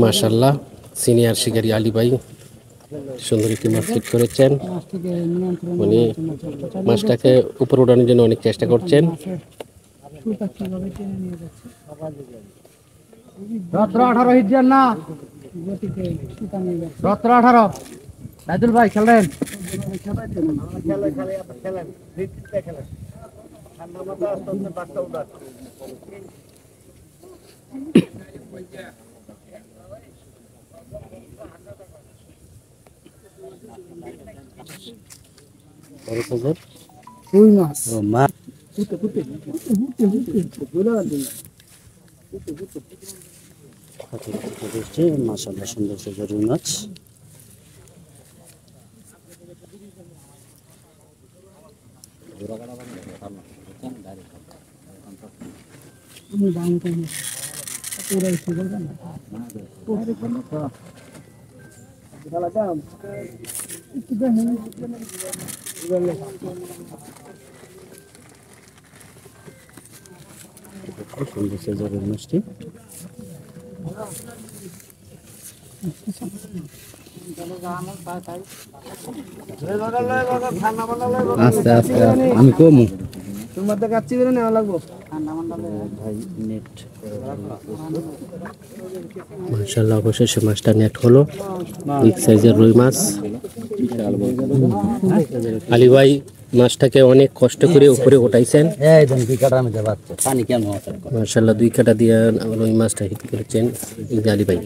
মাশাআল্লাহ সিনিয়র শিকারী আলী ভাই সুন্দর একটি মাছ হিট করেছেন। উনি মাছটাকে উপরে ওঠানোর জন্য অনেক চেষ্টা করছেন। 17-18 হিট দেন না, 17-18 নাইদুল ভাই খেলেন। রুই মাছ মাশাআল্লাহ সুন্দর সুন্দর রুই মাছ। সুন্দর সুন্দর রুই মাছটি। আস্তে আস্তে আমি কমু তোমার তো কাচ্চি বেরো নেওয়া লাগবো। ভাই নেট মাশাআল্লাহ অবশেষে মাছটা নেট হলো। বিগ সাইজের রুই মাছ। আলী ভাই মাছটাকে অনেক কষ্ট করে উপরে উঠাইছেন। একদম দুই কাটা আমি যাচ্ছে পানি কেমন আছে মাশাআল্লাহ 2 কাটা দিয়ে রুই মাছটা হিট করেছেন আলী ভাই।